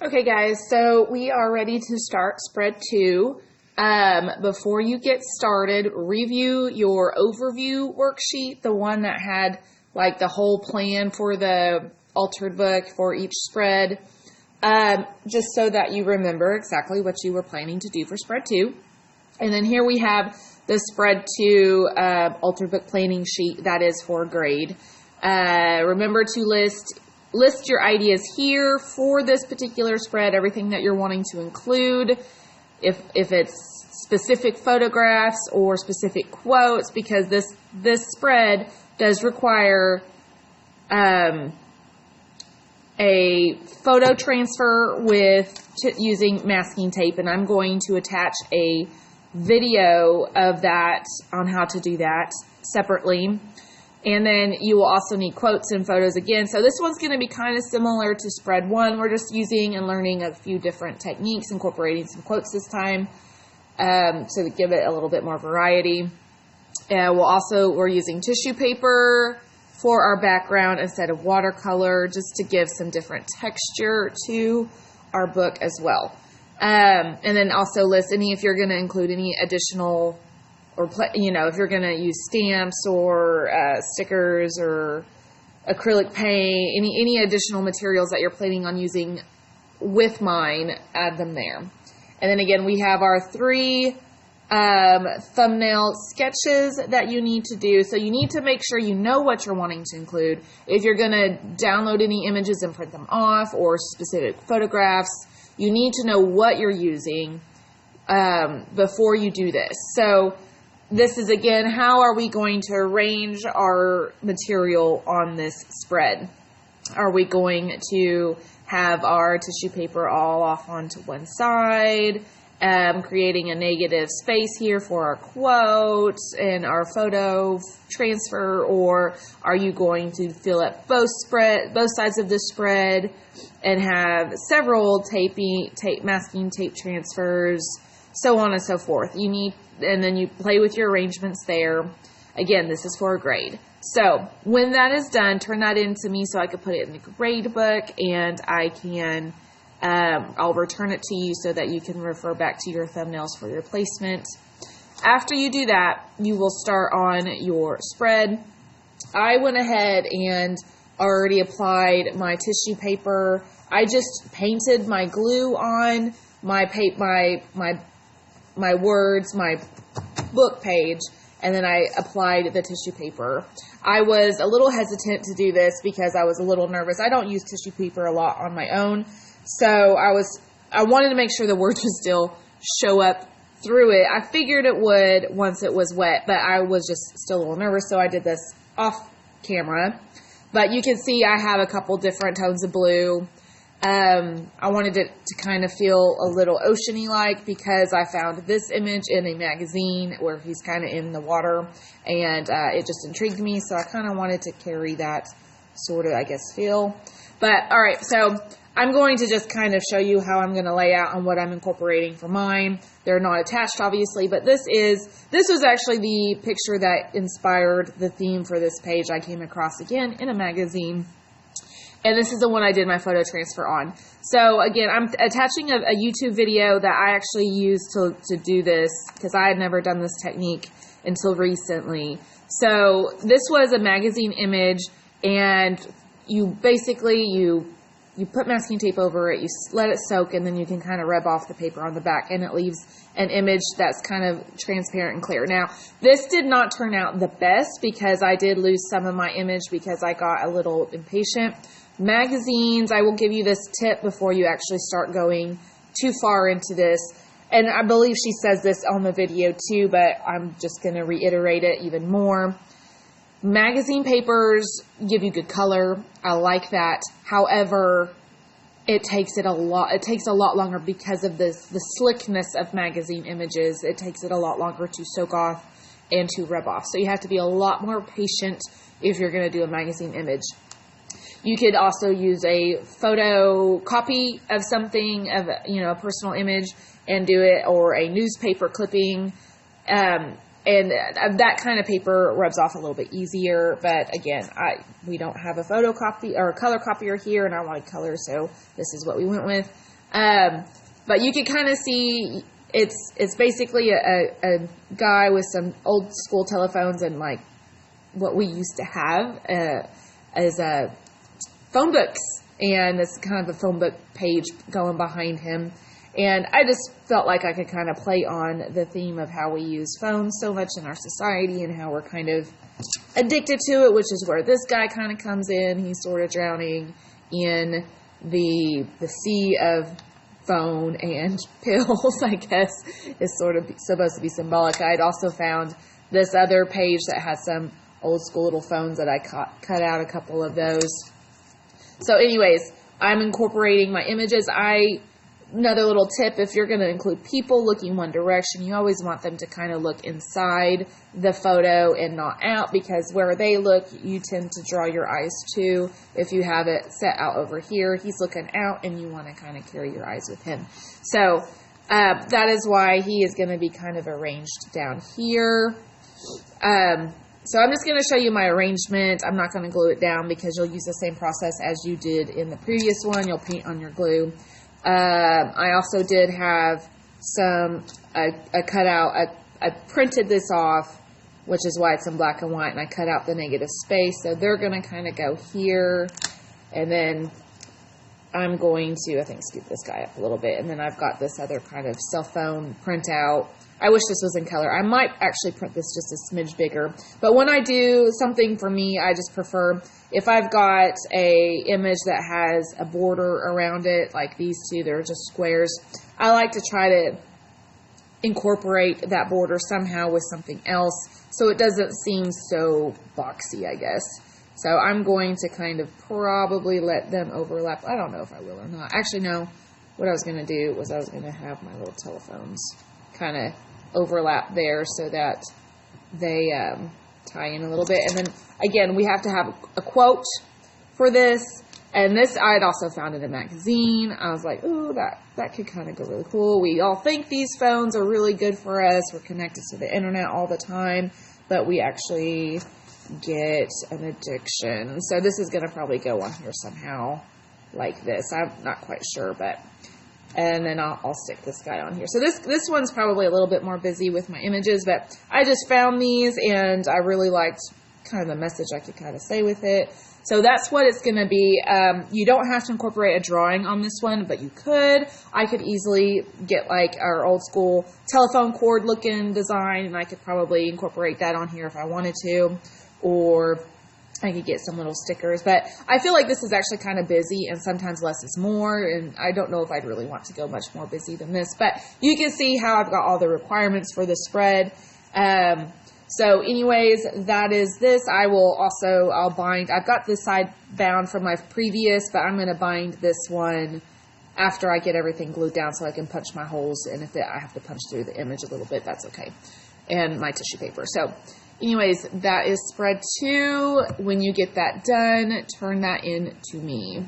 Okay guys, so we are ready to start spread 2. Before you get started, review your overview worksheet, the one that had like the whole plan for the altered book for each spread, just so that you remember exactly what you were planning to do for spread 2. And then here we have the spread 2 altered book planning sheet that is for grade. Remember to list your ideas here for this particular spread, everything that you're wanting to include, if it's specific photographs or specific quotes, because this spread does require a photo transfer using masking tape, and I'm going to attach a video of that on how to do that separately. And then you will also need quotes and photos again. So this one's going to be kind of similar to spread 1. We're just using and learning a few different techniques, incorporating some quotes this time, so to give it a little bit more variety. We're using tissue paper for our background instead of watercolor, just to give some different texture to our book as well. And then also list if you're going to include any additional, or if you're going to use stamps or stickers or acrylic paint, any additional materials that you're planning on using with mine, add them there. And then again, we have our 3 thumbnail sketches that you need to do. So you need to make sure you know what you're wanting to include. If you're going to download any images and print them off, or specific photographs, you need to know what you're using before you do this. So this is, again, how are we going to arrange our material on this spread? Are we going to have our tissue paper all off onto one side, creating a negative space here for our quotes and our photo transfer, or are you going to fill up both sides of the spread and have several masking tape transfers, so on and so forth? And then you play with your arrangements there. Again, this is for a grade. So when that is done, turn that in to me so I can put it in the grade book, and I'll return it to you so that you can refer back to your thumbnails for your placement. After you do that, you will start on your spread. I went ahead and already applied my tissue paper. I just painted my glue on my words, my book page, and then I applied the tissue paper. I was a little hesitant to do this because I was a little nervous. I don't use tissue paper a lot on my own, so I wanted to make sure the words would still show up through it. I figured it would once it was wet, but I was just still a little nervous, so I did this off camera. But you can see I have a couple different tones of blue. I wanted it to kind of feel a little oceany like, because I found this image in a magazine where he's kind of in the water, and it just intrigued me, so I kind of wanted to carry that sort of, feel. But alright, so I'm going to just kind of show you how I'm going to lay out and what I'm incorporating for mine. They're not attached, obviously, but this was actually the picture that inspired the theme for this page I came across, again, in a magazine. And this is the one I did my photo transfer on. So again, I'm attaching a YouTube video that I actually used to do this, because I had never done this technique until recently. So this was a magazine image, and you basically, you put masking tape over it, you let it soak, and then you can kind of rub off the paper on the back, and it leaves an image that's kind of transparent and clear. Now, this did not turn out the best, because I did lose some of my image because I got a little impatient. Magazines, I will give you this tip before you actually start going too far into this, and I believe she says this on the video too, but I'm just going to reiterate it even more. Magazine papers give you good color. I like that. However, it takes a lot longer because of the slickness of magazine images. It takes it a lot longer to soak off and to rub off. So you have to be a lot more patient if you're going to do a magazine image. You could also use a photo copy of something, a personal image, and do it, or a newspaper clipping. And that kind of paper rubs off a little bit easier. But again, we don't have a photocopy or a color copier here, and I wanted color, so this is what we went with. But you can kind of see it's basically a guy with some old school telephones and like what we used to have as phone books, and it's kind of a phone book page going behind him. And I just felt like I could kind of play on the theme of how we use phones so much in our society and how we're kind of addicted to it, which is where this guy kind of comes in. He's sort of drowning in the sea of phone and pills, I guess, is sort of supposed to be symbolic. I'd also found this other page that has some old school little phones that I cut out a couple of those. So anyways, I'm incorporating my images. Another little tip, if you're going to include people looking one direction, you always want them to kind of look inside the photo and not out, because where they look, you tend to draw your eyes to. If you have it set out over here, he's looking out and you want to kind of carry your eyes with him. So that is why he is going to be kind of arranged down here. So I'm just going to show you my arrangement. I'm not going to glue it down because you'll use the same process as you did in the previous one. You'll paint on your glue. I also did have a cutout. I printed this off, which is why it's in black and white, and I cut out the negative space. So they're going to kind of go here, and then I'm going to, I think, scoop this guy up a little bit, and then I've got this other kind of cell phone printout. I wish this was in color. I might actually print this just a smidge bigger, but when I do something for me, I just prefer, if I've got a image that has a border around it, like these two, they're just squares, I like to try to incorporate that border somehow with something else so it doesn't seem so boxy, I guess. So I'm going to kind of probably let them overlap. I don't know if I will or not. Actually, no. What I was going to do was I was going to have my little telephones kind of overlap there so that they tie in a little bit. And then, again, we have to have a quote for this. And this I had also found in a magazine. I was like, ooh, that could kind of go really cool. We all think these phones are really good for us. We're connected to the internet all the time, but we actually get an addiction. So this is going to probably go on here somehow like this. I'm not quite sure, but... And then I'll stick this guy on here. So this one's probably a little bit more busy with my images, but I just found these and I really liked kind of the message I could kind of say with it. So that's what it's going to be. You don't have to incorporate a drawing on this one, but you could. I could easily get like our old school telephone cord looking design, and I could probably incorporate that on here if I wanted to, or I could get some little stickers. But I feel like this is actually kind of busy, and sometimes less is more, and I don't know if I'd really want to go much more busy than this. But you can see how I've got all the requirements for the spread. So anyways, that is this. I'll bind. I've got this side bound from my previous, but I'm going to bind this one after I get everything glued down so I can punch my holes. And if I have to punch through the image a little bit, that's okay. And my tissue paper. So anyways, that is spread 2. When you get that done, turn that in to me.